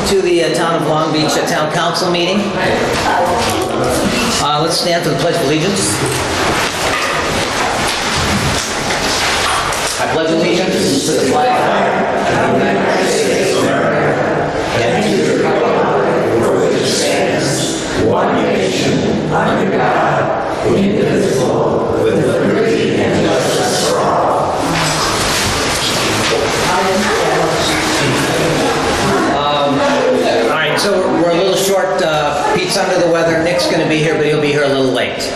to the Town of Long Beach Town Council meeting. Let's stand for the Pledge of Allegiance. I pledge allegiance to the flag of the United States of America and to the republic for which it stands, one nation, under God, indivisible, with liberty and justice for all. Alright, so we're a little short. Pete's under the weather. Nick's going to be here, but he'll be here a little late.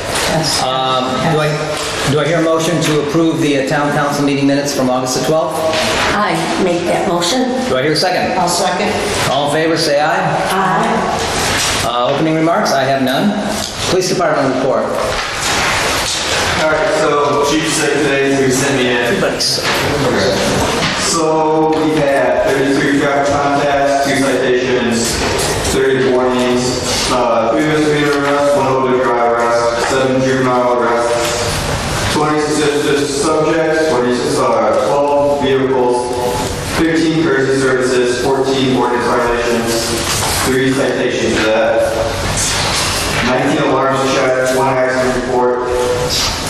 Do I hear a motion to approve the Town Council meeting minutes from August the 12th? I make that motion. Do I hear a second? I'll second. All in favor, say aye. Aye. Opening remarks? I have none. Police Department report. Alright, so Chief said today, so he sent me in. Everybody's... So we had 33 traffic contacts, 2 citations, 30 warnings, 3 misdemeanor arrests, 1 overdose drive arrest, 7 juvenile arrests, 20 suspicious subjects, 12 vehicles, 15 courtesy services, 14 ordinance violations, 3 citations for that, 19 alarms checked, 1 accident report,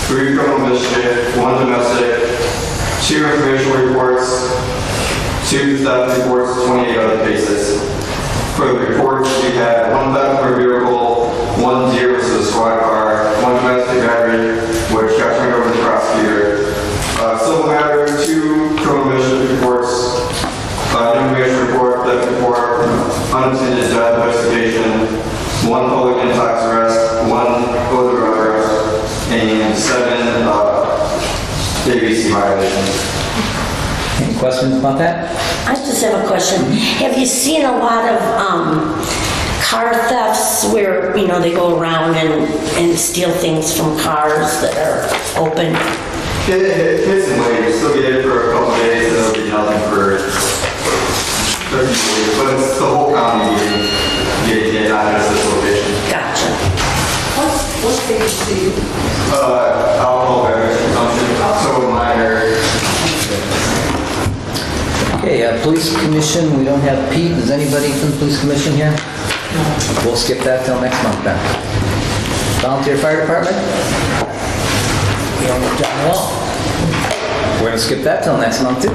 3 criminal mischief, 1 domestic, 2 informational reports, 2 theft reports, 28 other cases. For the reports, we had 1 theft per vehicle, 1 deer versus a squad car, 1 domestic battery, which got turned over to the prosecutor. Civil matter, 2 criminal mischief reports, information report, theft report, unattended death investigation, 1 public intox arrest, 1 odor arrest, and 7 ABC violations. Any questions about that? I just have a question. Have you seen a lot of car thefts where, you know, they go around and steal things from cars that are open? Hits and waves. Still get it for a couple of days, and it'll be nothing for 30 days. But it's the whole county getting it, not just this location. Gotcha. What things do you? Alcohol beverage consumption, so minor. Okay, Police Commission, we don't have Pete. Is anybody from the Police Commission here? No. We'll skip that till next month then. Volunteer Fire Department? We don't have John Wall. We're going to skip that till next month too.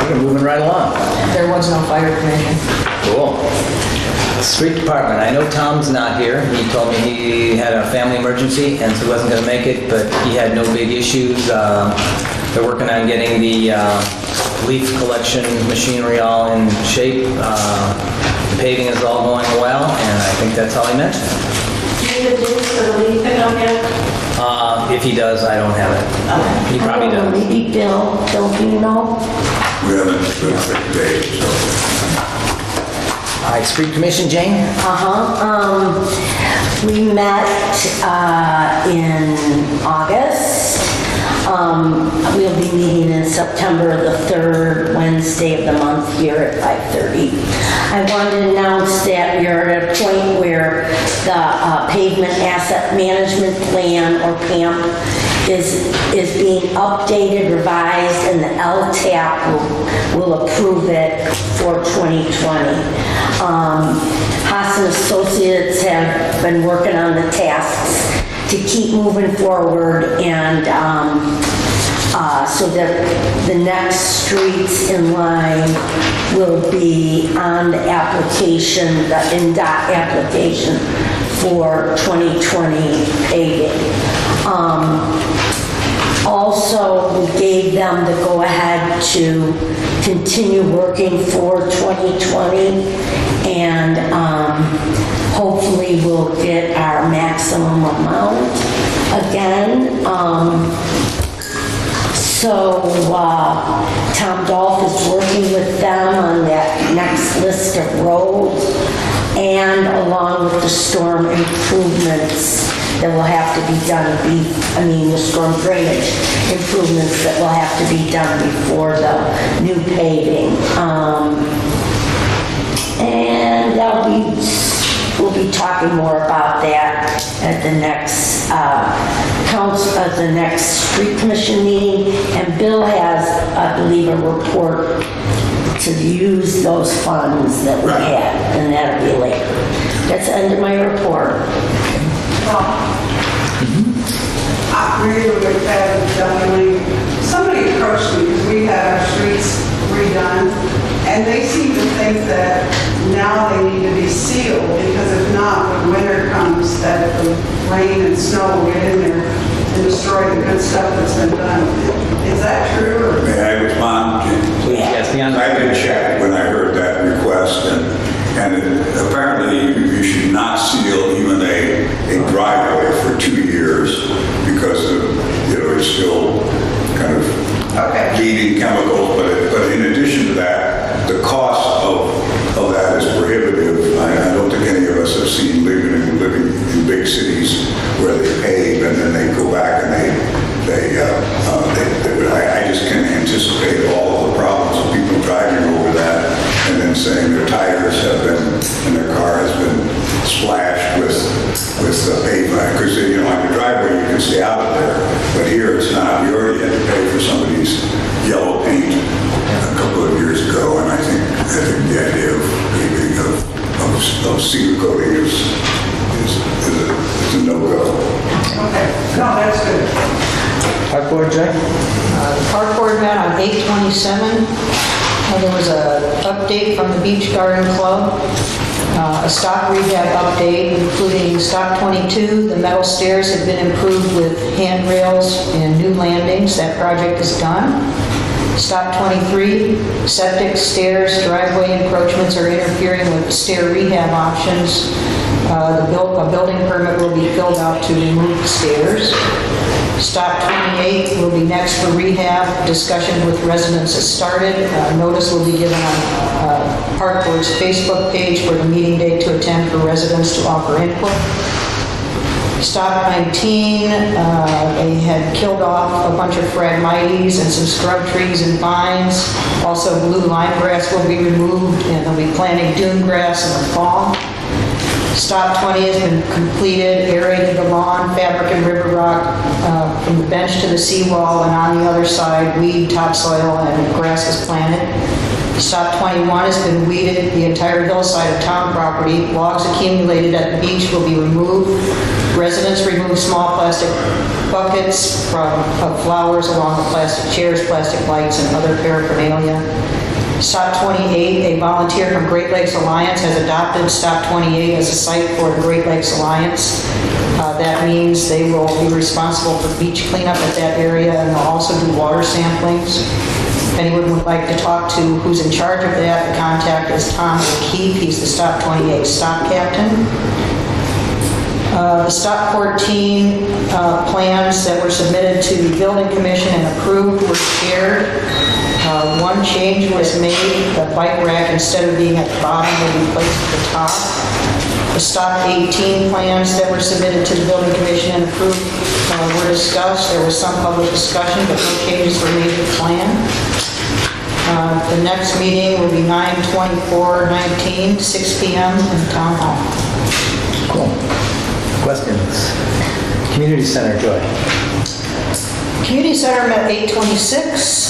We're moving right along. There was no fire commission. Cool. Street Department, I know Tom's not here. He told me he had a family emergency and so he wasn't going to make it, but he had no big issues. They're working on getting the leaf collection machinery all in shape. The paving is all going well, and I think that's all he meant. Do you have dates for the leaf pickup yet? If he does, I don't have it. Okay. He probably does. Maybe Bill, do you know? We haven't specific dates, so. All right, Street Commission, Jane? We met in August. We'll be meeting in September the 3rd Wednesday of the month here at 5:30. I wanted to announce that we are at a point where the Pavement Asset Management Plan, or PAMP, is being updated, revised, and the LTAP will approve it for 2020. Haas and Associates have been working on the tasks to keep moving forward, and so that the next streets in line will be on the application, the NDOT application for 2020 paving. Also, we gave them the go-ahead to continue working for 2020, and hopefully we'll get our maximum amount again. So Tom Dolph is working with them on that next list of roads, and along with the storm improvements that will have to be done, the storm drainage improvements that will have to be done before the new paving. And we'll be talking more about that at the next the next street commission meeting. And Bill has, I believe, a report to use those funds that we Right. had, and that'll be later. That's the end of my report. I really would have definitely, somebody approached me because we had our streets redone, and they seem to think that now they need to be sealed, because if not, when winter comes, that the rain and snow will get in there and destroy the good stuff that's been done. Is that true? Or? May I respond, Jim? Please, yes, beyond. I did check when I heard that request, and apparently you should not seal even a driveway for 2 years because it's still kind of Okay. leading chemicals, but in addition to that, the cost of that is prohibitive. I don't think any of us have seen living in big cities where they pave and then they go back and I just can't anticipate all of the problems of people driving over that and then saying their tires have been, and their car has been splashed with pavement. Because, on your driveway, you can stay out of there. But here, it's not. You already had to pay for somebody's yellow paint a couple of years ago, and I think the idea of paving of cedar coating is a no-go. Okay, no, that's good. Park board, Jay? The park board met on 8/27. There was an update from the Beach Garden Club, a stock rehab update, including stock 22. The metal stairs have been improved with handrails and new landings. That project is done. Stock 23, septic, stairs, driveway encroachments are interfering with stair rehab options. A building permit will be filled out to remove the stairs. Stock 28 will be next for rehab. Discussion with residents has started. Notice will be given on Park Board's Facebook page for the meeting date to attend for residents to offer input. Stock 19, they had killed off a bunch of phragmites and some scrub trees and vines. Also, blue lime grass will be removed, and they'll be planting dune grass in the fall. Stock 20 has been completed, aerated the lawn, fabric and river rock from the bench to the seawall, and on the other side, weed, topsoil, and grass was planted. Stock 21 has been weeded, the entire hillside of town property. Logs accumulated at the beach will be removed. Residents remove small plastic buckets of flowers along with plastic chairs, plastic lights, and other paraphernalia. Stock 28, a volunteer from Great Lakes Alliance has adopted Stock 28 as a site for the Great Lakes Alliance. That means they will be responsible for beach cleanup at that area, and they'll also do water samplings. If anyone would like to talk to who's in charge of that, the contact is Tom O'Keefe. He's the Stock 28 stock captain. The Stock 14 plans that were submitted to the Building Commission and approved were shared. One change was made. The bike rack, instead of being at the bottom, will be placed at the top. The Stock 18 plans that were submitted to the Building Commission and approved were discussed. There was some public discussion, but no changes were made to the plan. The next meeting will be 9/24/19, 6 p.m. in the Town Hall. Cool. Questions? Community Center, Joy. Community Center met 8/26.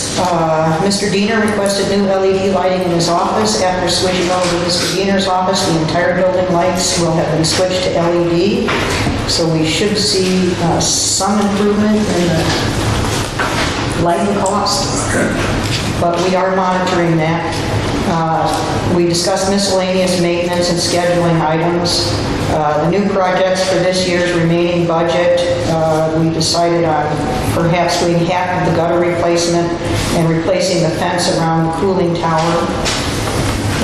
Mr. Diener requested new LED lighting in his office. After switching over to Mr. Diener's office, the entire building lights will have been switched to LED. So we should see some improvement in the lighting costs, but we are monitoring that. We discussed miscellaneous maintenance and scheduling items. The new projects for this year's remaining budget, we decided on perhaps doing half of the gutter replacement and replacing the fence around the cooling tower.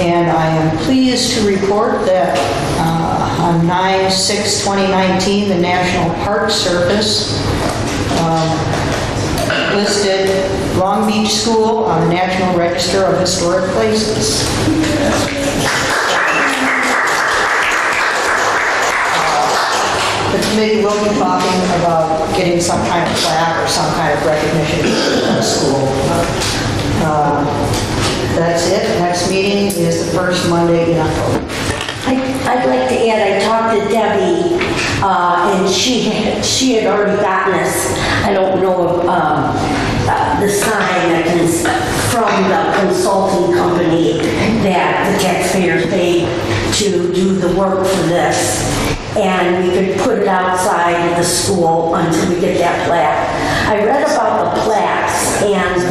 And I am pleased to report that on 9/6/2019, the National Park Service listed Long Beach School on the National Register of Historic Places. The committee will be talking about getting some kind of plaque or some kind of recognition for the school. That's it. Next meeting is the first Monday in October. I'd like to add, I talked to Debbie, and she had already gotten us, I don't know, the sign that can from the consulting company that the taxpayers paid to do the work for this. And we could put it outside of the school until we get that plaque. I read about the plaques, and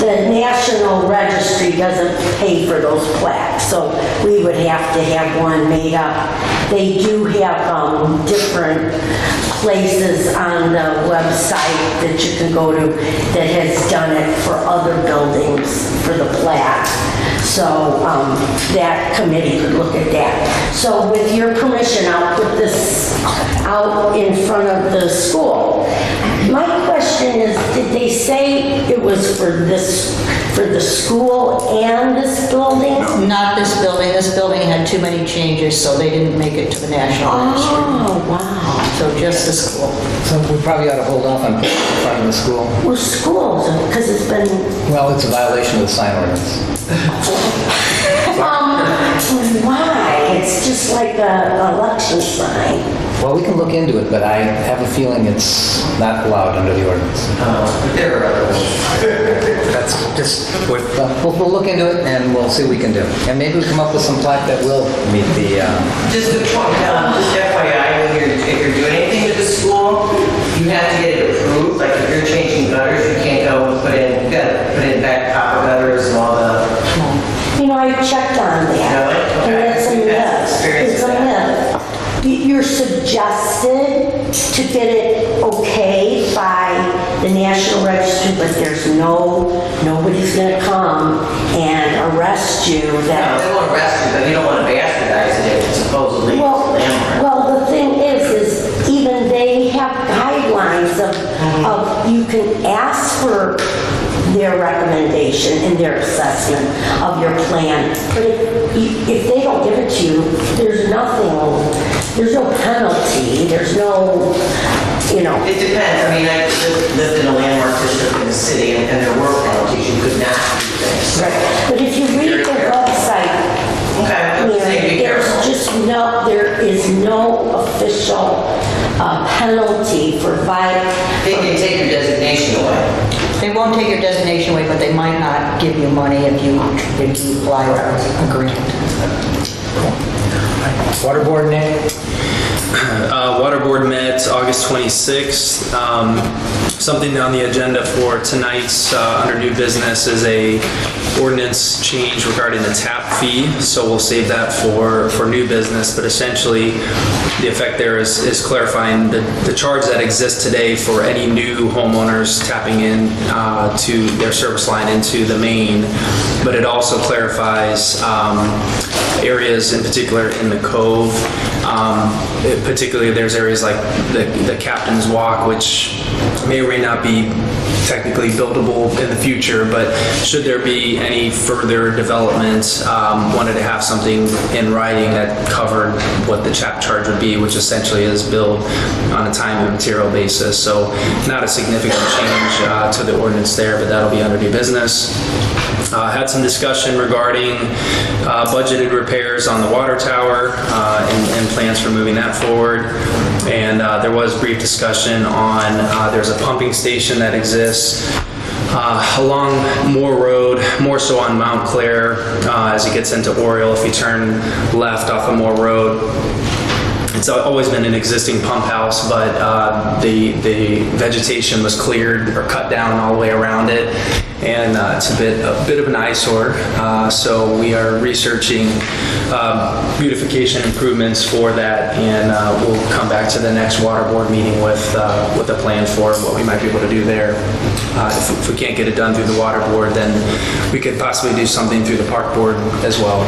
the National Registry doesn't pay for those plaques, so we would have to have one made up. They do have different places on the website that you can go to that has done it for other buildings for the plaque. So that committee could look at that. So with your permission, I'll put this out in front of the school. My question is, did they say it was for the school and this building? Not this building. This building had too many changes, so they didn't make it to the National Registry. Oh, wow. So just the school. So we probably ought to hold off on putting it in front of the school. Well, schools, because it's been, Well, it's a violation of the sign ordinance. why? It's just like an election sign. Well, we can look into it, but I have a feeling it's not allowed under the ordinance. There are other ones. That's just, we'll look into it and we'll see what we can do. And maybe we come up with some plaque that will meet the, Just to point out, just FYI, if you're doing anything with the school, you have to get it approved. Like if you're changing gutters, you can't go and you gotta put in back copper gutters and all the. You know, I checked on that. Really? And Okay. it's a That's myth. experience It's a with that. myth. You're suggested to get it okay by the National Registry, but nobody's gonna come and arrest you No, that. they won't arrest you, but you don't want to bastardize it if it's supposedly landmark. Well, the thing is even they have guidelines of you can ask for their recommendation and their assessment of your plan. But if they don't give it to you, there's no penalty, there's no, It depends. I mean, I lived in a landmark district in the city and there were penalties. You could not do things. right. But if you read the website, Okay, I'm just saying be careful. there is no official penalty for They can take your designation away. They won't take your designation away, but they might not give you money if you apply a grant. Water Board, Nick? Water Board met August 26th. Something on the agenda for tonight's under new business is a ordinance change regarding the tap fee. So we'll save that for new business. But essentially, the effect there is clarifying the charge that exists today for any new homeowners tapping in to their service line into the main. But it also clarifies areas in particular in the cove. Particularly, there's areas like the Captain's Walk, which may or may not be technically buildable in the future, but should there be any further development, wanted to have something in writing that covered what the tap charge would be, which essentially is billed on a time and material basis. So not a significant change to the ordinance there, but that'll be under new business. Had some discussion regarding budgeted repairs on the water tower and plans for moving that forward. And there was brief discussion on, there's a pumping station that exists along Moore Road, more so on Mount Clair as it gets into Oriole. If you turn left off of Moore Road, it's always been an existing pump house, but the vegetation was cleared or cut down all the way around it, and it's a bit of an eyesore. So we are researching beautification improvements for that, and we'll come back to the next water board meeting with a plan for what we might be able to do there. If we can't get it done through the water board, then we could possibly do something through the park board as well.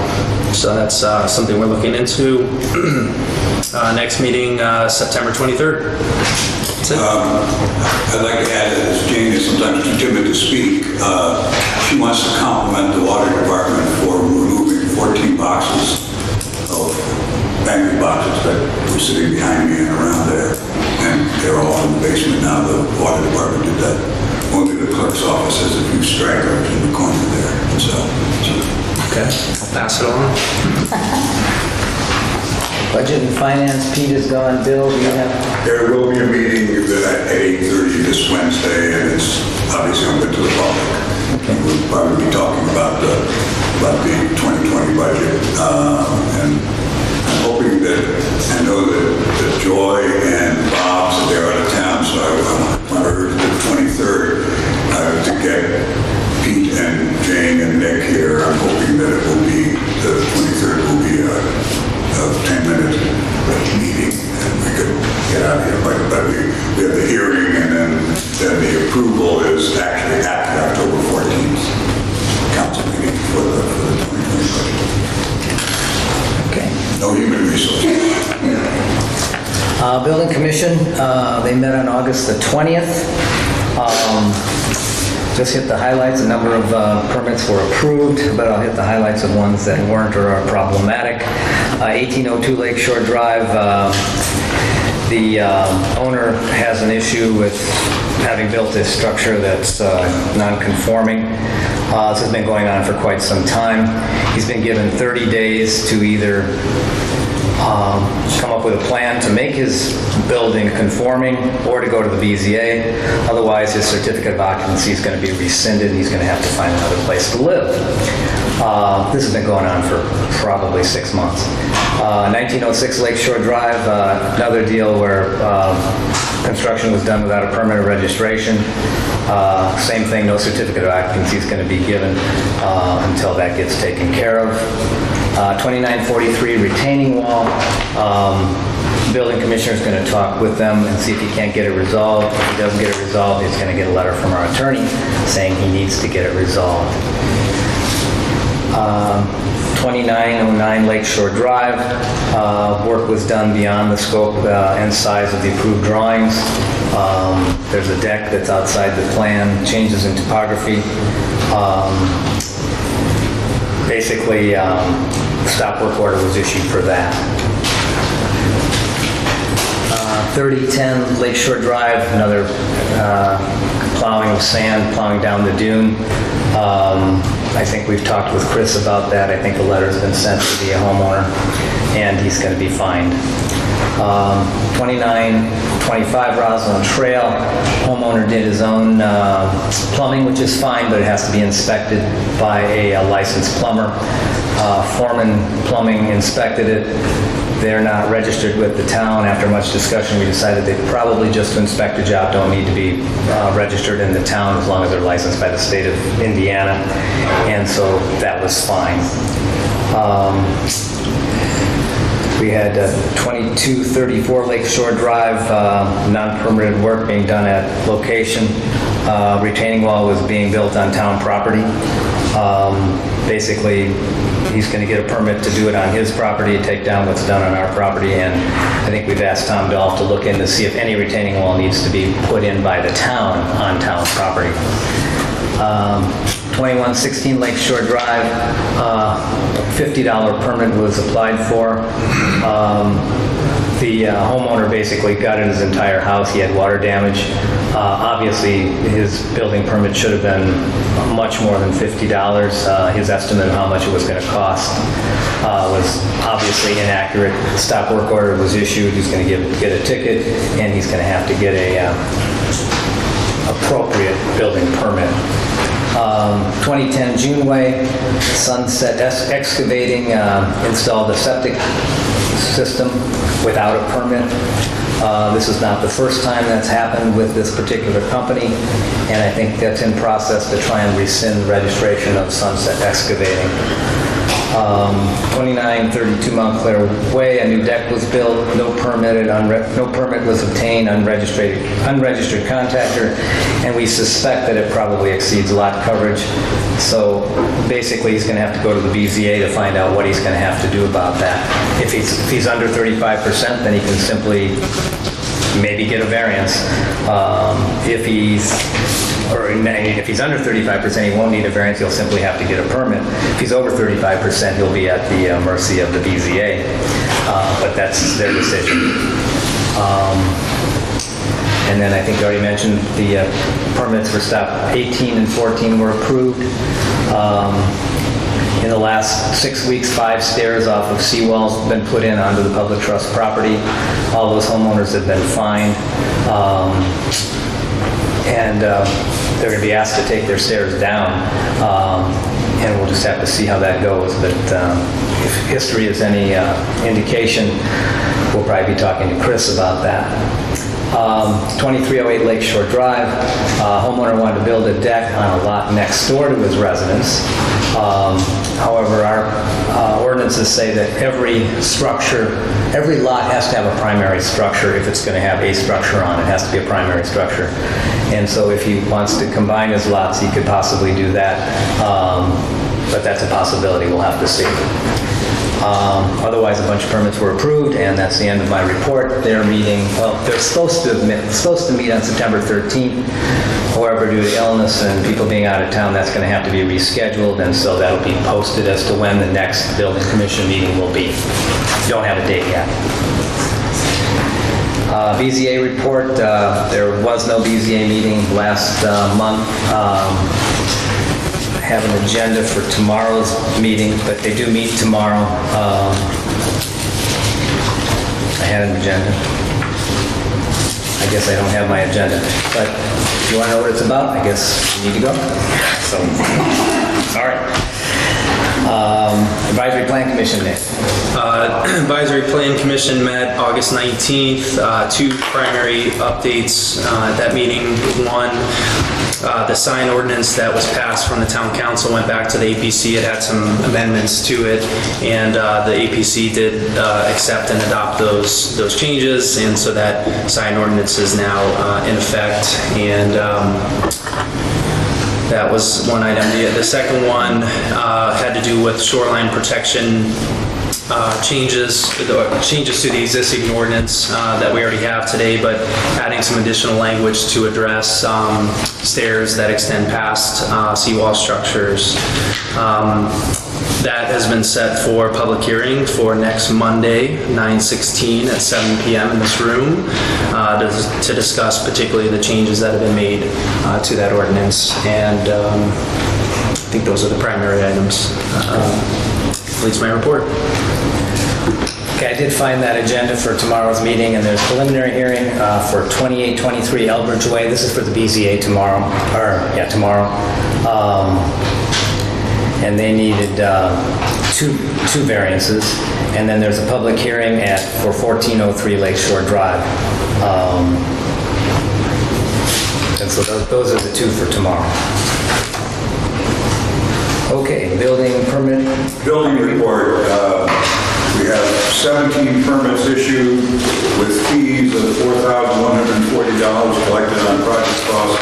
So that's something we're looking into. Next meeting, September 23rd. That's it. I'd like to add that as Jane is sometimes too timid to speak, she wants to compliment the water department for removing 14 boxes of banquet boxes that were sitting behind me and around there. And they're all in the basement now. The water department did that. Only the clerk's office has a few stragglers in the corner there. So Okay, I'll pass it on. Budget and Finance, Pete is gone. Bill, do you have? there will be a meeting at 8:30 this Wednesday, and it's obviously open to the public. We'll about the 2020 budget. And I'm hoping that, I know that Joy and Bob said they're out of town, so I want to urge the 23rd to get Pete and Jane and Nick here. I'm hoping that it will be, the 23rd will be a 10-minute meeting and we could get out of here. But we have the hearing and then the approval is actually at the October 14th council meeting for the 2020 budget. Okay. No human resources. Building Commission, they met on August the 20th. Just hit the highlights. A number of permits were approved, but I'll hit the highlights of ones that weren't or are problematic. 1802 Lakeshore Drive, the owner has an issue with having built a structure that's non-conforming. This has been going on for quite some time. He's been given 30 days to either come up with a plan to make his building conforming or to go to the BZA. Otherwise, his certificate of occupancy is going to be rescinded and he's going to have to find another place to live. This has been going on for probably 6 months. 1906 Lakeshore Drive, another deal where construction was done without a permit or registration. Same thing, no certificate of occupancy is going to be given until that gets taken care of. 2943 retaining wall. Building commissioner is going to talk with them and see if he can't get it resolved. If he doesn't get it resolved, he's going to get a letter from our attorney saying he needs to get it resolved. 2909 Lakeshore Drive. Work was done beyond the scope and size of the approved drawings. There's a deck that's outside the plan, changes in topography. Basically, stop work order was issued for that. 3010 Lakeshore Drive, another plowing of sand, plowing down the dune. I think we've talked with Chris about that. I think a letter's been sent to the homeowner, and he's going to be fined. 2925 Roslyn Trail, homeowner did his own plumbing, which is fine, but it has to be inspected by a licensed plumber. Foreman Plumbing inspected it. They're not registered with the town. After much discussion, we decided they probably just to inspect a job don't need to be registered in the town as long as they're licensed by the state of Indiana. And so that was fine. We had 2234 Lakeshore Drive, non-permitted work being done at location. Retaining wall was being built on town property. Basically, he's going to get a permit to do it on his property, take down what's done on our property, and I think we've asked Tom Dolph to look in to see if any retaining wall needs to be put in by the town on town property. 2116 Lakeshore Drive, $50 permit was applied for. The homeowner basically gutted his entire house. He had water damage. Obviously, his building permit should have been much more than $50. His estimate of how much it was going to cost was obviously inaccurate. Stop work order was issued. He's going to get a ticket, and he's going to have to get a appropriate building permit. 2010 Juneway, Sunset Excavating installed a septic system without a permit. This is not the first time that's happened with this particular company, and I think that's in process to try and rescind registration of Sunset Excavating. 2932 Montclair Way, a new deck was built, no permit was obtained, unregistered contractor, and we suspect that it probably exceeds lot coverage. So basically, he's going to have to go to the BZA to find out what he's going to have to do about that. If he's under 35%, then he can simply maybe get a variance. If he's under 35%, he won't need a variance. He'll simply have to get a permit. If he's over 35%, he'll be at the mercy of the BZA. But that's their decision. And then I think I already mentioned the permits for stop 18 and 14 were approved. In the last 6 weeks, 5 stairs off of seawalls have been put in onto the public trust property. All those homeowners have been fined. And they're going to be asked to take their stairs down. and we'll just have to see how that goes. But if history is any indication, we'll probably be talking to Chris about that. 2308 Lakeshore Drive, homeowner wanted to build a deck on a lot next door to his residence. However, our ordinances say that every lot has to have a primary structure. If it's going to have a structure on it, has to be a primary structure. And so if he wants to combine his lots, he could possibly do that. But that's a possibility. We'll have to see. Otherwise, a bunch of permits were approved, and that's the end of my report. They're meeting, well, they're supposed to meet on September 13th. However, due to illness and people being out of town, that's going to have to be rescheduled, and so that'll be posted as to when the next building commission meeting will be. Don't have a date yet. BZA report, there was no BZA meeting last month. I have an agenda for tomorrow's meeting, but they do meet tomorrow. I had an agenda. I guess I don't have my agenda, but if you want to know what it's about, I guess you need to go. So, all right. Advisory Plan Commission Day. Advisory Plan Commission met August 19th. Two primary updates at that meeting. One, the sign ordinance that was passed from the town council went back to the APC. It had some amendments to it, and the APC did accept and adopt those changes, and so that sign ordinance is now in effect. And that was one item. The second one had to do with shoreline protection changes to the existing ordinance that we already have today, but adding some additional language to address stairs that extend past seawall structures. That has been set for public hearing for next Monday, 9/16 at 7 p.m. in this room to discuss particularly the changes that have been made to that ordinance. And I think those are the primary items. Completes my report. Okay, I did find that agenda for tomorrow's meeting, and there's preliminary hearing for 2823 Elbridge Way. This is for the BZA tomorrow, tomorrow. And they needed two variances. And then there's a public hearing for 1403 Lakeshore Drive. And so those are the two for tomorrow. Okay, building permit. Building report, we have 17 permits issued with fees of $4,140 collected on project costs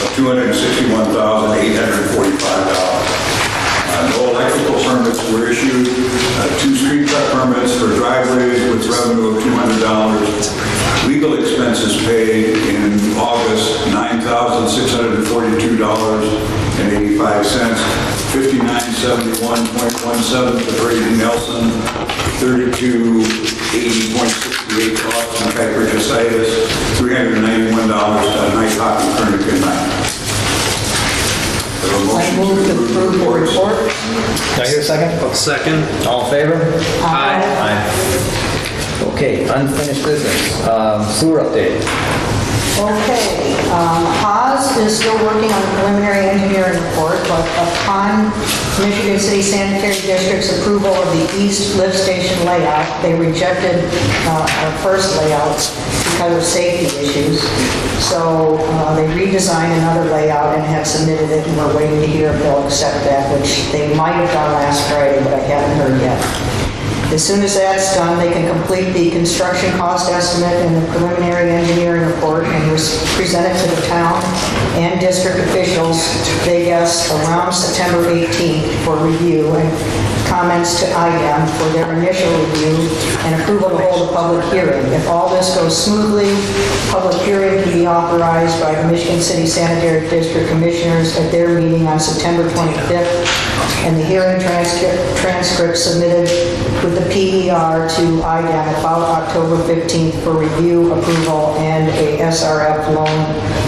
of $261,845. No electrical permits were issued, 2 street cut permits for driveways with revenue of $200. Legal expenses paid in August, $9,642.85. 5971.17 to Brady Nelson, 3280.68 to Austin Piper Josias, $391 to Night Hockey Clinic and Night. I move to approve the report. Do I hear a second? Second. All in favor? Aye. Aye. Okay, unfinished business. Sewer update. Okay, Haas is still working on the preliminary engineering report, but upon Michigan City Sanitary District's approval of the east lift station layout, they rejected our first layout because of safety issues. So they redesigned another layout and have submitted it, and we're waiting to hear if they'll accept that, which they might have done last Friday, but I haven't heard yet. As soon as that's done, they can complete the construction cost estimate and the preliminary engineering report and present it to the town and district officials, they guess, around September 18th for review and comments to IDEM for their initial review and approval to hold a public hearing. If all this goes smoothly, public hearing can be authorized by the Michigan City Sanitary District Commissioners at their meeting on September 25th, and the hearing transcript submitted with the PER to IDEM about October 15th for review, approval, and a SRF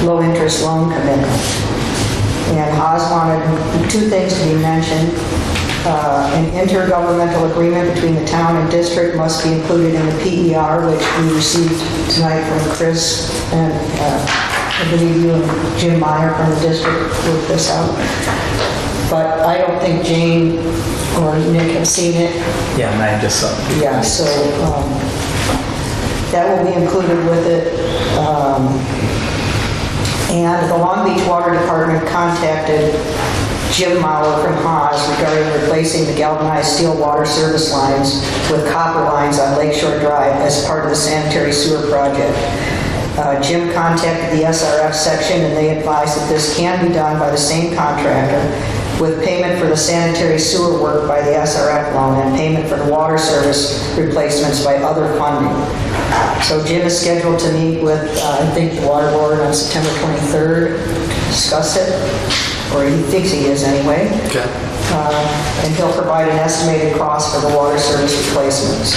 low-interest loan commitment. And Haas wanted 2 things to be mentioned. An intergovernmental agreement between the town and district must be included in the PER, which we received tonight from Chris, and I believe you and Jim Meyer from the district worked this out. but I don't think Jane or Nick have seen it. Yeah, and I just saw it. Yeah, so that will be included with it. And the Long Beach Water Department contacted Jim Mauer from Haas regarding replacing the galvanized steel water service lines with copper lines on Lakeshore Drive as part of the sanitary sewer project. Jim contacted the SRF section and they advised that this can be done by the same contractor with payment for the sanitary sewer work by the SRF loan and payment for the water service replacements by other funding. So Jim is scheduled to meet with, I think, the water board on September 23rd to discuss it, or he thinks he is anyway. Okay. And he'll provide an estimated cost for the water service replacements.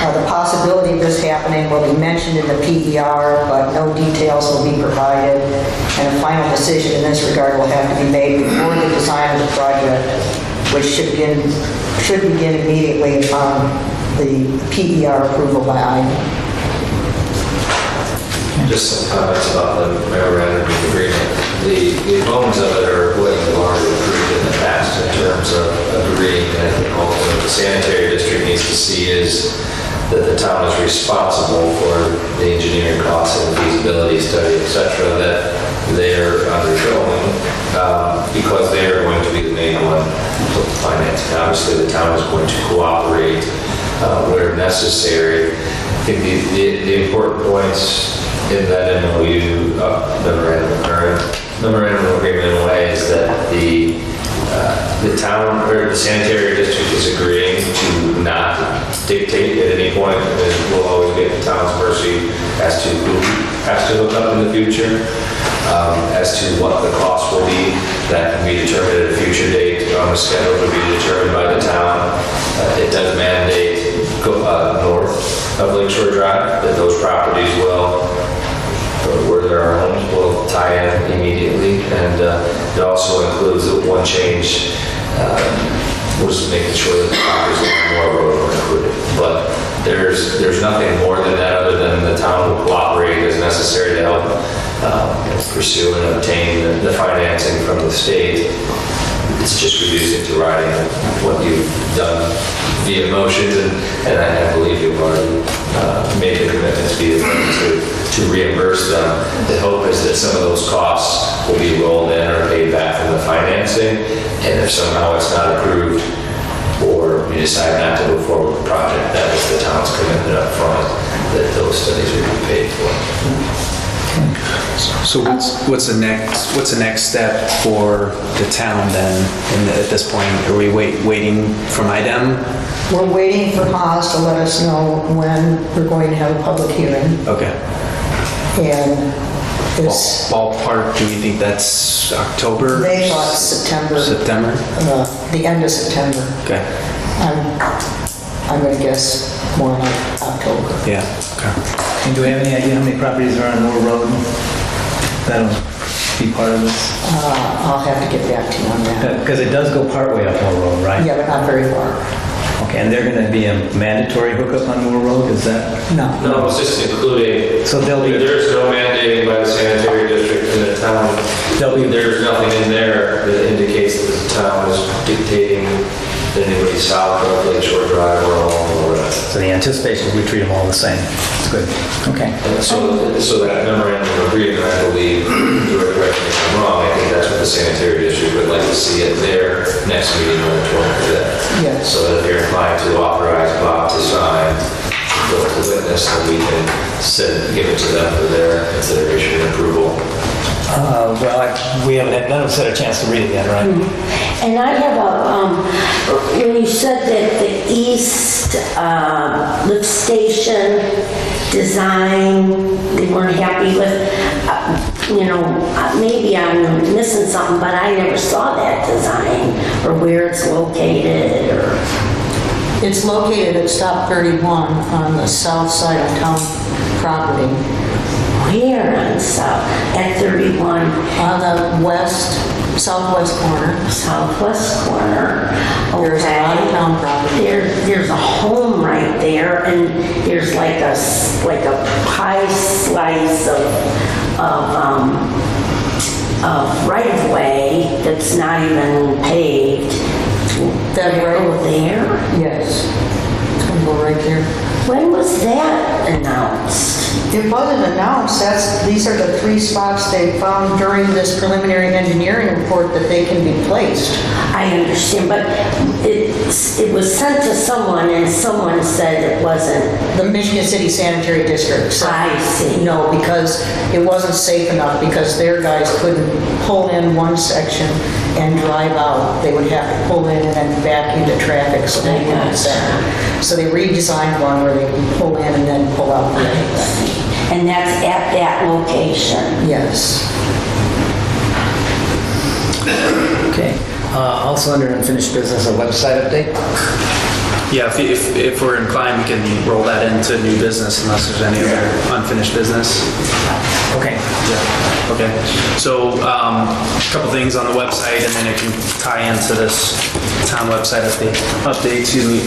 The possibility of this happening will be mentioned in the PER, but no details will be provided, and a final decision in this regard will have to be made before the design of the project, which should begin immediately upon the PER approval by IDA. Just some comments about the memorandum of agreement. The bones of it are what you've already approved in the past in terms of agreeing, and I think ultimately what the sanitary district needs to see is that the town is responsible for the engineering costs and the feasibility study, et cetera, that they're undergoing, because they are going to be the main one with the financing. Obviously, the town is going to cooperate where necessary. I think the important points in that MOU, memorandum of agreement in a way, is that the town or the sanitary district is agreeing to not dictate at any point, and we'll always be at the town's mercy as to who has to hook up in the future, as to what the cost will be. That can be determined at a future date on the schedule to be determined by the town. It does mandate north of Lakeshore Drive that those properties will, where there are homes, will tie in immediately, and it also includes the one change was making sure that the properties along Moore Road were included. But there's nothing more than that other than the town will cooperate as necessary to help pursue and obtain the financing from the state. It's just reducing to writing what you've done via motions, and I believe you've already made the commitments via to reimburse them. The hope is that some of those costs will be rolled in or paid back from the financing, and if somehow it's not approved or you decide not to move forward with the project, that is the town's commitment up front that those studies will be paid for. So what's the next step for the town then? At this point, are we waiting from IDEM? We're waiting for Haas to let us know when we're going to have a public hearing. Okay. And it's, Ballpark, do you think that's October? they thought September. September? The end of September. Okay. I'm going to guess more like October. Yeah, okay. And do we have any idea how many properties are on Moore Road that'll be part of this? I'll have to get back to you on that. Because it does go partway up Moore Road, right? Yeah, but not very far. Okay, and they're going to be a mandatory hookup on Moore Road, is that? No. No, it's just including, So they'll be, there's no mandating by the sanitary district in the town. There's nothing in there that indicates that the town is dictating anybody south of Lakeshore Drive or along the road. so the anticipation is we treat them all the same. It's good. Okay. And so that memorandum of agreement, I believe, correct me if I'm wrong, I think that's what the sanitary district would like to see at their next meeting on the 25th. Yes. So that if you're inclined to authorize Bob to sign, go to the witness, and we can give it to them for their consideration and approval. We haven't had, none of us had a chance to read it yet, right? And I have when you said that the east lift station design, they weren't happy with, maybe I'm missing something, but I never saw that design, or where it's located, or... It's located at Stop 31 on the south side of town property. Where on south, at 31? On the southwest corner. Southwest corner. There's a lot of town property. There's a home right there, and there's like a pie slice of of right-of-way that's not even paved. The road there? Yes. It's gonna go right there. When was that announced? It wasn't announced, these are the 3 spots they found during this preliminary engineering report that they can be placed. I understand, but it was sent to someone and someone said it wasn't. The Michigan City Sanitary District said I see. no, because it wasn't safe enough, because their guys couldn't pull in one section and drive out. They would have to pull in and then back into traffic, so they wouldn't center. So they redesigned one where they can pull in and then pull out the other thing. And that's at that location. Yes. Okay. Also under unfinished business, a website update? Yeah, if we're inclined, we can roll that into new business unless there's any other unfinished business. Okay. Yeah, okay. So, a couple things on the website, and then it can tie into this town website update, excuse me.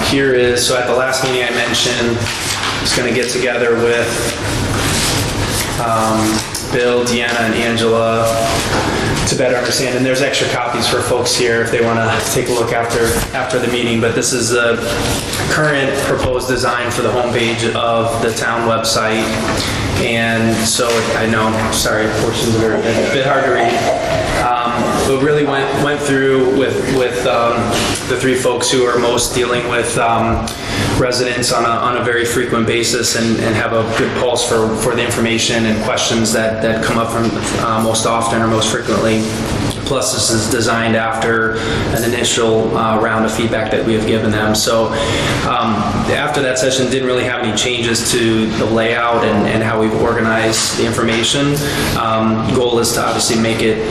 Here is, so at the last meeting I mentioned, I was gonna get together with Bill, Deanna, and Angela to better understand, and there's extra copies for folks here if they want to take a look after the meeting, but this is the current proposed design for the homepage of the town website. And so I know, sorry, portions are a bit hard to read. But really went through with the 3 folks who are most dealing with residents on a very frequent basis and have a good pulse for the information and questions that come up from most often or most frequently. Plus, this is designed after an initial round of feedback that we have given them. So after that session, didn't really have any changes to the layout and how we've organized the information. Goal is to obviously make it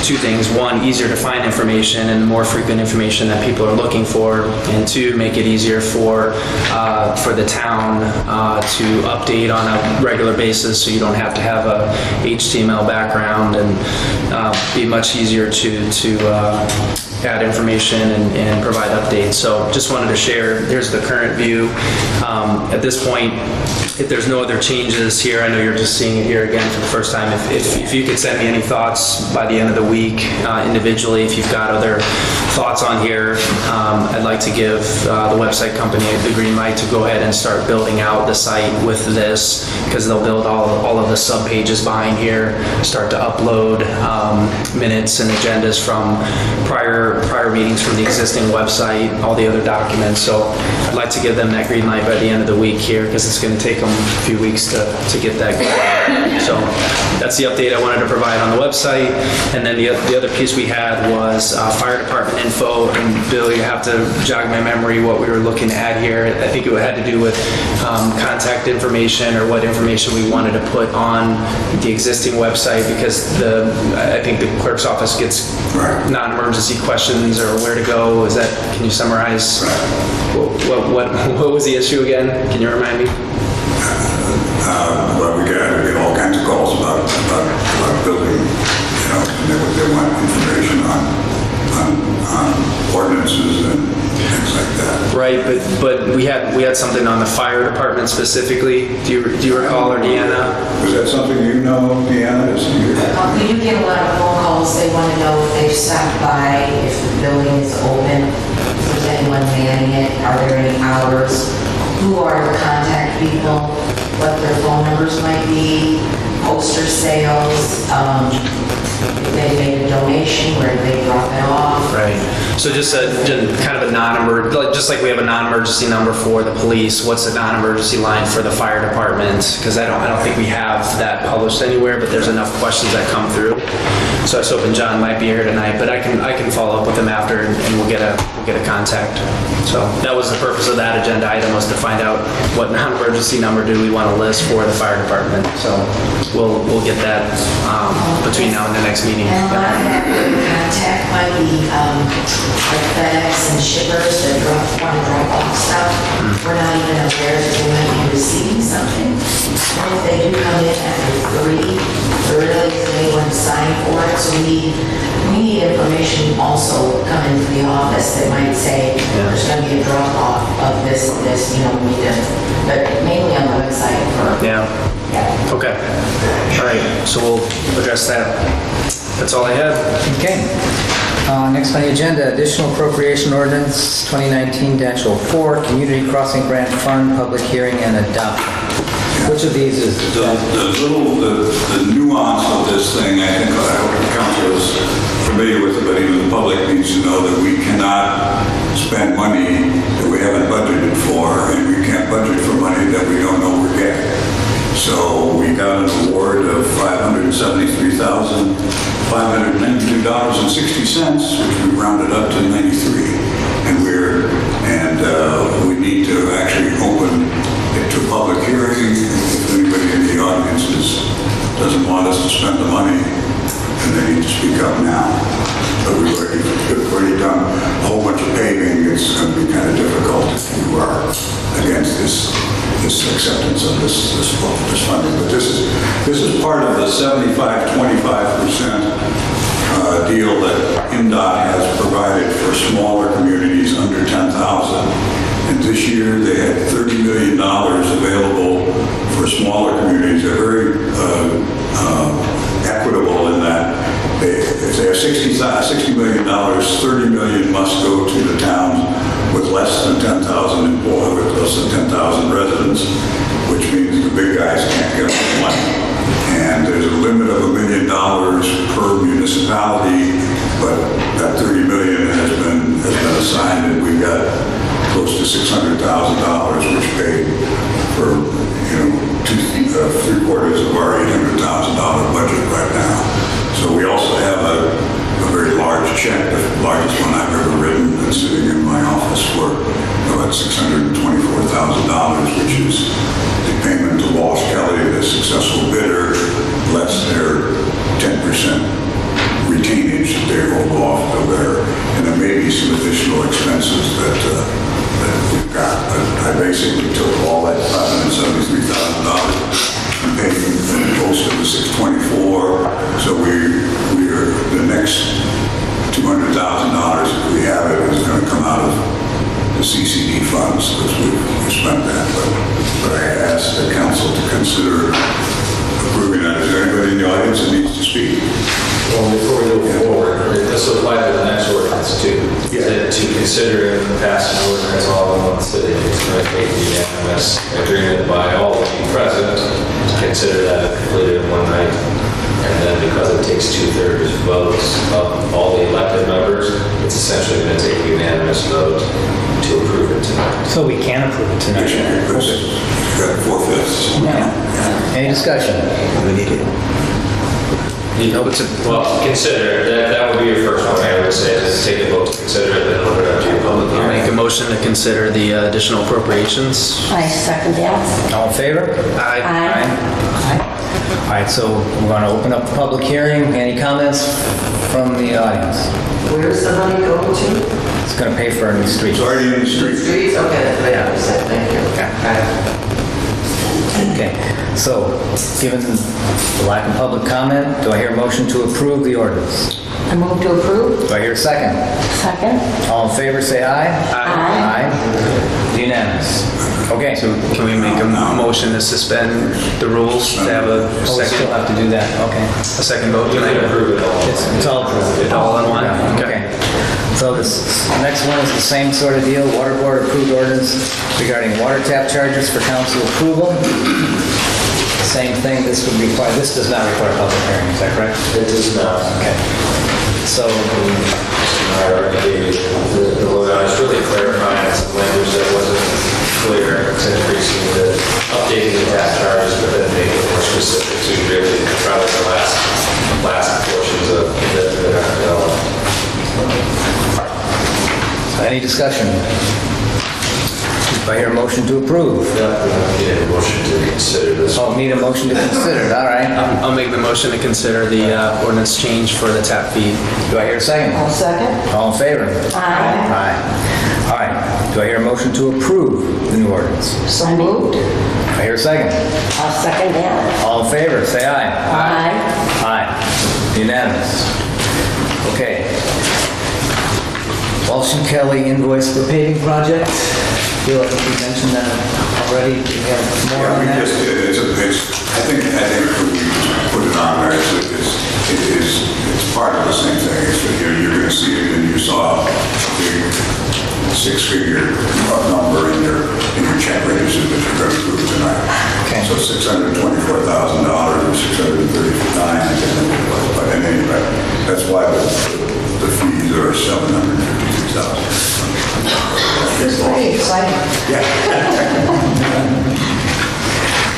2 things. 1, easier to find information and more frequent information that people are looking for. And 2, make it easier for the town to update on a regular basis so you don't have to have a HTML background, and be much easier to add information and provide updates. So just wanted to share, here's the current view. At this point, if there's no other changes here, I know you're just seeing it here again for the first time. If you could send me any thoughts by the end of the week individually, if you've got other thoughts on here, I'd like to give the website company the green light to go ahead and start building out the site with this, because they'll build all of the sub pages behind here, start to upload minutes and agendas from prior meetings from the existing website, all the other documents. So I'd like to give them that green light by the end of the week here, because it's going to take them a few weeks to get that going. So that's the update I wanted to provide on the website. And then the other piece we had was fire department info. And Bill, you have to jog my memory what we were looking to add here. I think it had to do with contact information, or what information we wanted to put on the existing website, because I think the clerk's office gets non-emergency questions or where to go. Can you summarize what was the issue again? Can you remind me? Well, we get all kinds of calls about building, and they want information on ordinances and things like that. Right, but we had something on the fire department specifically. Do you recall, or Deanna? Was that something you know, Deanna? We do get a lot of phone calls. They want to know if they've stopped by, if the building is open, if there's anyone manning it, are there any hours, who are the contact people, what their phone numbers might be, poster sales, if they made a donation, where did they drop it off? Right. So just kind of a non-emergency, just like we have a non-emergency number for the police, what's the non-emergency line for the fire department? Because I don't think we have that published anywhere, but there's enough questions that come through. So I was hoping John might be here tonight, but I can follow up with him after, and we'll get a contact. So that was the purpose of that agenda item, was to find out what non-emergency number do we want to list for the fire department. So we'll get that between now and the next meeting. And a lot of that contact might be like FedEx and shippers that want to drop off stuff. We're not even aware that they might be receiving something. And if they do come in after 3, there really isn't anyone to sign for it. So we need information also coming to the office that might say there's going to be a drop off of this, we need to, but mainly on the website for. Yeah. Okay. All right, so we'll address that. That's all I had. Okay. Next on the agenda, additional appropriation ordinance 2019-04, community crossing grant fund, public hearing and adoption. Which of these is? The nuance of this thing, I think, I hope the council is familiar with it, but even the public needs to know that we cannot spend money that we haven't budgeted for, and we can't budget for money that we don't know we're getting. So we got an award of $573,592.60, which we rounded up to 93. And we need to actually open it to public hearing. If anybody in the audience doesn't want us to spend the money, then they need to speak up now. But we've already done a whole bunch of paving. It's going to be kind of difficult if you are against this acceptance of this funding. But this is part of the 75-25% deal that MDOT has provided for smaller communities under 10,000. And this year they had $30 million available for smaller communities. They're very equitable in that if they have $60 million, $30 million must go to the towns with less than 10,000 employees, with less than 10,000 residents, which means the big guys can't get the money. And there's a limit of $1 million per municipality, but that $30 million has been assigned, and we've got close to $600,000, which paid for three-quarters of our $800,000 budget right now. So we also have a very large check, the largest one I've ever written, that's sitting in my office for about $624,000, which is the payment to Walsh Kelly, the successful bidder, less their 10% retainage that they hold off of there, and there may be some additional expenses that we've got. But I basically took all that $573,000 and paid most of the $624. So we are the next $200,000 if we have it is going to come out of the CCD funds because we've spent that. But I asked the council to consider approving that. Is there anybody in the audience that needs to speak? Well, before we move forward, this will apply to the next ordinance too. To consider and pass an ordinance all in one sitting, it's going to take the unanimous agreement by all of you present to consider that completed in one night. And then because it takes 2/3 votes of all the elected members, it's essentially going to take a unanimous vote to approve it tonight. So we can approve it tonight. Because you've got 4/5. Any discussion? We need it. Well, consider, that would be your first one, I would say, is take a vote to consider it, then open it up to your public I'll hearing. make a motion to consider the additional appropriations. I second that. All in favor? Aye. Aye. All right, so we're going to open up the public hearing. Any comments from the audience? Where's the money go to? It's going to pay for any streets. It's already in the street. Streets? Okay, that's what I understand, thank you. Okay, so given the lack of public comment, do I hear a motion to approve the ordinance? I move to approve. Do I hear a second? Second. All in favor, say aye. Aye. Aye. Unanimous. Okay. So can we make a motion to suspend the rules to have a Oh, we still second, have to do that, okay. a second vote You can tonight? approve it all. It's all approved. All in one? Okay. So this next one is the same sort of deal, water board approved ordinance regarding water tap charges for council approval. Same thing, this does not require public hearing, is that correct? It does not. Okay. So, I already gave you the lowdown. It's really clarifying some language that wasn't clear, it's increasing updating the tax charges, but then making it more specific to really probably the last portions of the any discussion? Do I hear a motion to approve? need a motion to consider this. Oh, need a motion to consider it, all right. I'll make the motion to consider the ordinance change for the tap fee. Do I hear a second? I'll second. All in favor? Aye. Aye. All right, do I hear a motion to approve the new ordinance? So moved. Do I hear a second? I'll second that. All in favor, say aye. Aye. Aye. Unanimous. Okay. Walsh and Kelly invoice the paving project. Bill, I think we mentioned that already. Do you have more Yeah, on we that? just, I think we just put it on there, it's part of the same thing. You're gonna see it, and you saw a big six-figure number in your check register that you're gonna approve tonight. Okay. So $624,000 or $639, I can't remember what it was, but in any event, that's why the fees are $756,000. It's pretty exciting.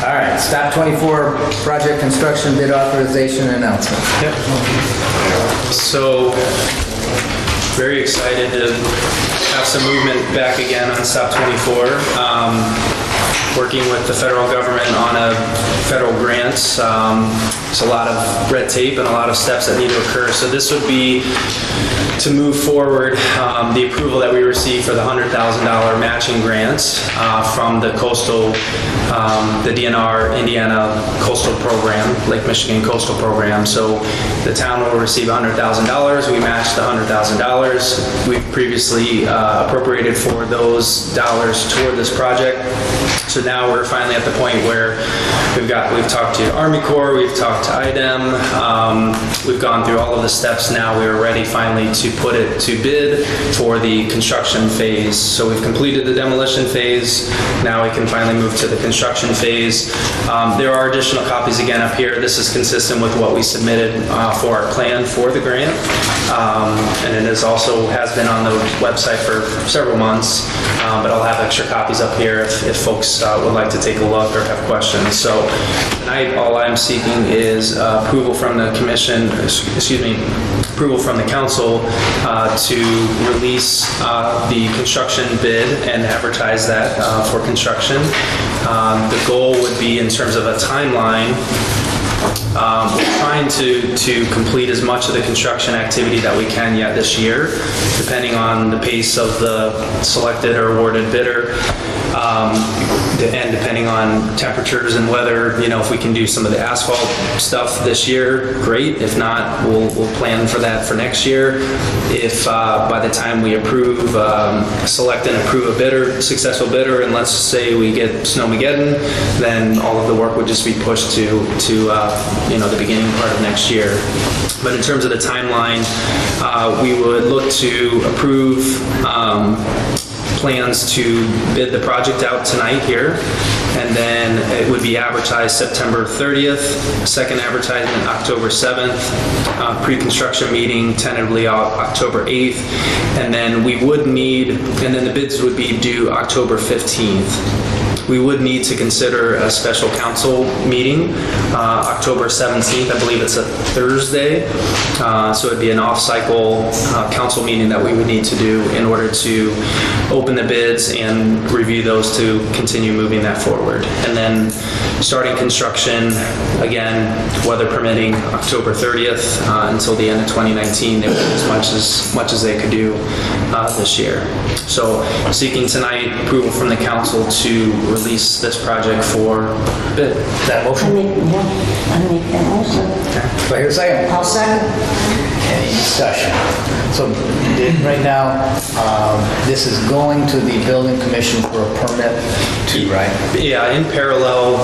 All right, stop 24 project construction bid authorization announcement. Yep. So, very excited to have some movement back again on Stop 24. Working with the federal government on a federal grant. There's a lot of red tape and a lot of steps that need to occur. So this would be to move forward the approval that we received for the $100,000 matching grant from the coastal, the DNR Indiana Coastal Program, Lake Michigan Coastal Program. So the town will receive $100,000. We match the $100,000. We've previously appropriated for those dollars toward this project. So now we're finally at the point where we've talked to Army Corps, we've talked to IDEM, we've gone through all of the steps now. We are ready finally to put it to bid for the construction phase. So we've completed the demolition phase. Now we can finally move to the construction phase. There are additional copies again up here. This is consistent with what we submitted for our plan for the grant. And it is also has been on the website for several months, but I'll have extra copies up here if folks would like to take a look or have questions. So tonight, all I'm seeking is approval from the commission, approval from the council to release the construction bid and advertise that for construction. The goal would be, in terms of a timeline, we're trying to complete as much of the construction activity that we can yet this year, depending on the pace of the selected or awarded bidder, and depending on temperatures and weather. You know, if we can do some of the asphalt stuff this year, great. If not, we'll plan for that for next year. If by the time we approve, select and approve a successful bidder, and let's say we get Snowmageddon, then all of the work would just be pushed to the beginning part of next year. But in terms of the timeline, we would look to approve plans to bid the project out tonight here, and then it would be advertised September 30th, second advertisement October 7th, pre-construction meeting tentatively October 8th, and then the bids would be due October 15th. We would need to consider a special council meeting, October 17th, I believe it's a Thursday. So it'd be an off-cycle council meeting that we would need to do in order to open the bids and review those to continue moving that forward. And then starting construction, again, weather permitting, October 30th until the end of 2019. They would do as much as they could do this year. So seeking tonight approval from the council to release this project for bid. Is that a motion? I make that motion. Do I hear a second? I'll second. Any discussion? So right now, this is going to the building commission for a permit too, right? Yeah, in parallel,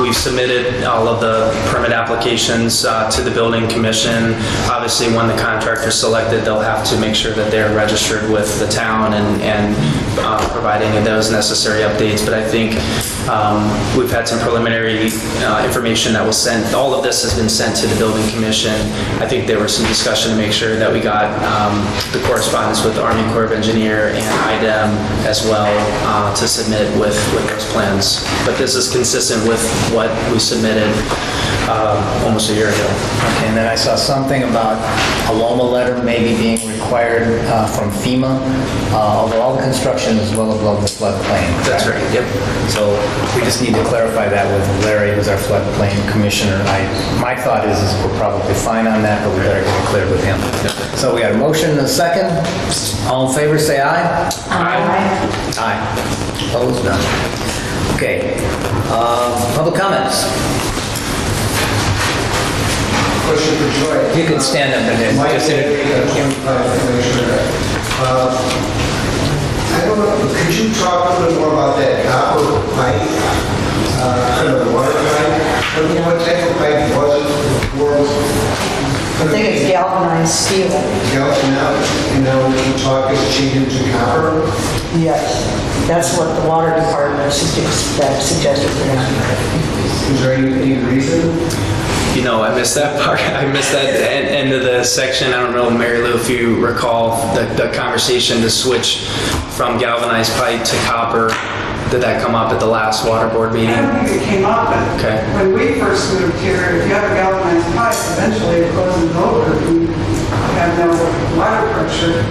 we've submitted all of the permit applications to the building commission. Obviously, when the contractor's selected, they'll have to make sure that they're registered with the town and provide any of those necessary updates. But I think we've had some preliminary information that was sent. All of this has been sent to the building commission. I think there was some discussion to make sure that we got the correspondence with the Army Corps of Engineer and IDEM as well to submit with those plans. But this is consistent with what we submitted almost a year ago. Okay, and then I saw something about a LOMA letter maybe being required from FEMA, although all the construction is well above the floodplain. That's right, yep. So we just need to clarify that with Larry, who's our floodplain commissioner. My thought is we're probably fine on that, but we better get it cleared with him. So we got a motion and a second. All in favor, say aye. Aye. Aye. Opposed, none. Okay. Public comments. Question for Joy. You can stand up and Mike, just I don't know, could you talk a little bit more about that copper pipe, kind of the water pipe? What type of pipe was it before? I think it's galvanized steel. Galvanized, and now we can talk is changing to copper? Yes, that's what the water department suggested for them. Is there any reason? You know, I missed that part. I missed that end of the section. I don't know, Mary Lou, if you recall the conversation to switch from galvanized pipe to copper. Did that come up at the last water board meeting? I don't think it came up, but Okay. when we first moved here, if you have a galvanized pipe, eventually it closes over and you have no water pressure.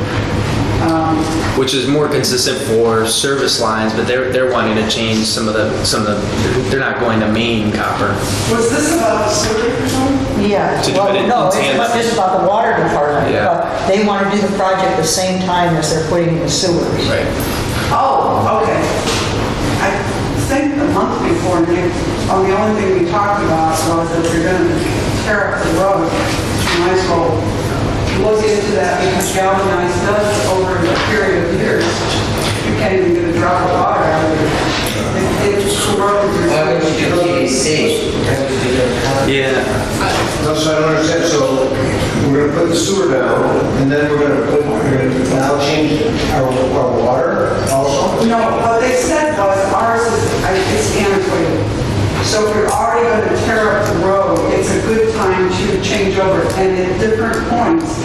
Which is more consistent for service lines, but they're wanting to change some of the, they're not going to main copper. Was this about the sewage or something? Yeah, To do well, it in no, it's tandem. not just about the water department. Yeah. But they want to do the project the same time as they're putting in the sewers. Right. Oh, okay. I think the month before, Nick, the only thing we talked about was that if you're gonna tear up the road, you might as well look into that because galvanized does over a period of years. You can't even get a drop of water out of it. It corrodes your. Why would you do PVC? Why would you do copper? Yeah. No, so I don't understand, so we're gonna put the sewer down, and then we're gonna now change our water also? No, what they said was ours is, it's antiquated. So if you're already going to tear up the road, it's a good time to change over and at different points.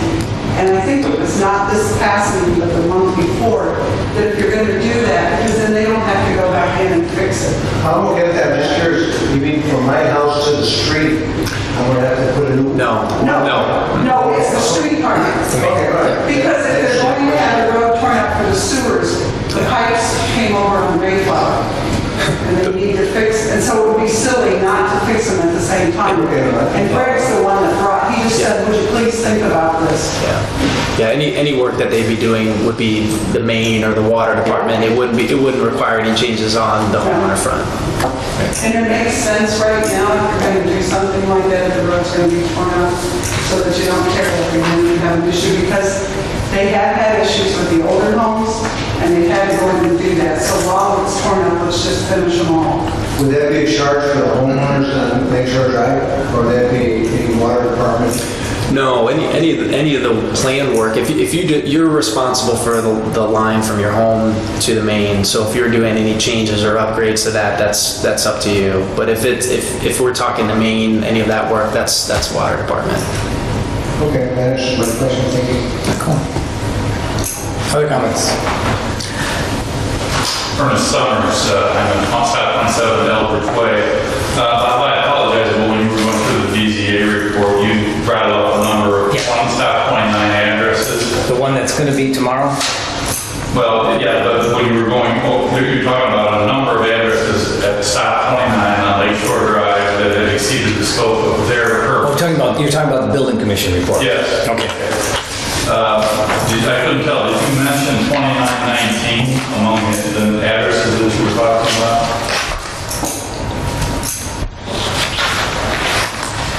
And I think it was not this passing, but the month before, that if you're going to do that, because then they don't have to go back in and fix it. I'm gonna get that, I'm just curious, you mean from my house to the street, I'm gonna have to put a new? No. No, it's the street part. Okay, all right. Because if they're going to have the road torn up for the sewers, the pipes came over on Mayflower. And they need to fix, and so it would be silly not to fix them at the same time. And Greg's the one that brought, he just said, would you please think about this? Yeah, any work that they'd be doing would be the main or the water department. It wouldn't require any changes on the homeowner front. And it makes sense right now, if you're going to do something like that, the road's going to be torn up, so that you don't tear it up and then you have an issue, because they have had issues with the older homes, and they've had to go in and do that. So while it's torn up, let's just finish them all. Would that be a charge for the homeowners on Lakeshore Drive, or would that be a water department? No, any of the planned work, if you do, you're responsible for the line from your home to the main. So if you're doing any changes or upgrades to that, that's up to you. But if we're talking the main, any of that work, that's water department. Okay, that answers my question, thank you. Cool. Other comments? Ernest Summers, I'm in Hotspot 17 Elbridge Way. I apologize, but when you were going through the BZA report, you rattled off a number of stop 29 addresses. The one that's going to be tomorrow? Well, yeah, but when you were going, you're talking about a number of addresses at stop 29 on Lakeshore Drive that had exceeded the scope of their Oh, purview. you're talking about the building commission report? Yes. Okay. I couldn't tell, did you mention 2919 among the addresses that you were talking about?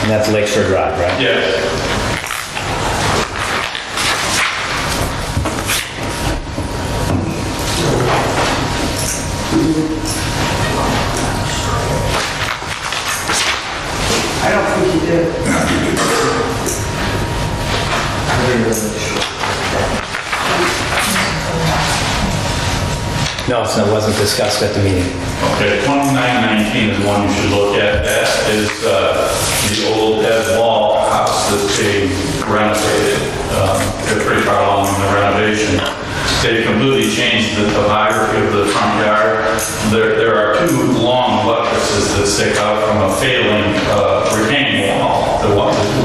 And that's Lakeshore Drive, right? Yes. I don't think he did. No, so it wasn't discussed at the meeting. Okay, 2919 is one you should look at. That is the old Ed Wall house that's being renovated. They're pretty far along in the renovation. They completely changed the topography of the front yard. There are two long buttresses that stick out from a failing retaining wall. The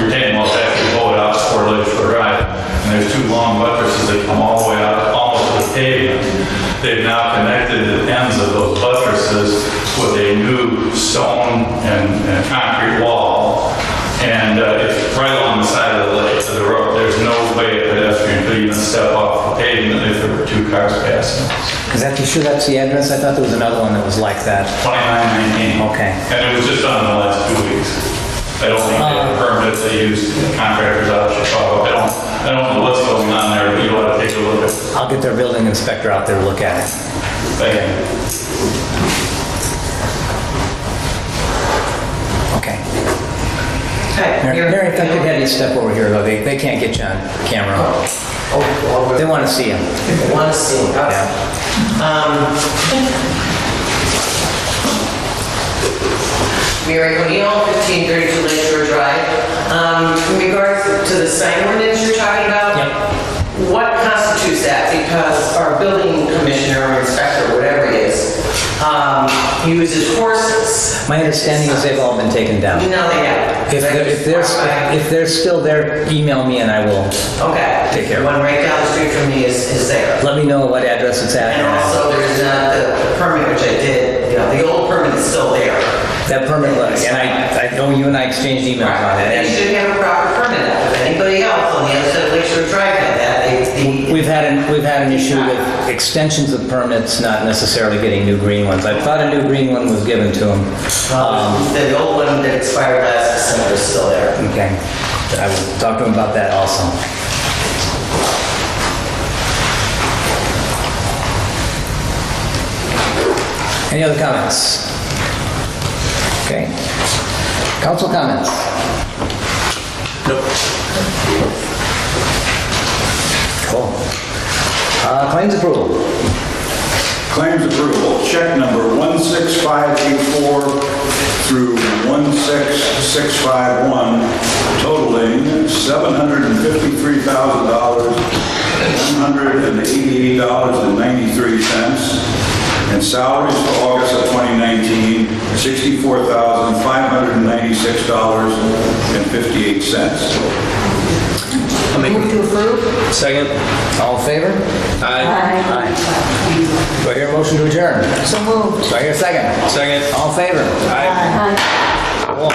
retaining wall is actually bowed out for Lakeshore Drive. And there's two long buttresses that come all the way out almost to the pavement. They've now connected the ends of those buttresses with a new stone and concrete wall. And it's right along the side of the lake to the road. There's no way a pedestrian could even step off the pavement if there were two cars passing. You sure that's the address? I thought there was another one that was like that. 2919. Okay. And it was just done in the last 2 weeks. I don't think they have a permit. They used contractors out of Chicago. I don't know what's going on there, but you ought to take a look at it. I'll get their building inspector out there to look at it. Thank you. Okay. Okay. Mary, if I could have you step over here, though, they can't get you on camera. They want to see you. Want to see? Okay. Mary O'Neill, 1532 Lake Shore Drive. In regards to the sign ordinance you're talking about, what constitutes that? Because our building commissioner or inspector, whatever it is, uses horses. My understanding is they've all been taken down. No, they haven't. If they're still there, email me and I will Okay. take care of The it. one right down the street from me is there. Let me know what address it's at. And also, there's the permit, which I did, the old permit is still there. That permit, and I know you and I exchanged emails on it. They and should have a proper permit now. If anybody else on the other side of Lake Shore Drive had that, We've had an issue with extensions of permits, not necessarily getting new green ones. I thought a new green one was given to them. the old one that expired last December is still there. Okay, I will talk to them about that also. Any other comments? Okay. Council comments? Nope. Cool. Claims approval. Claims approval, check number 16584 through 16651, totaling $753,188.93, and salaries for August of 2019, $64,596.58. Move to approve? Second? All in favor? Aye. Aye. Do I hear a motion to adjourn? So moved. Do I hear a second? Second? All in favor? Aye. Cool.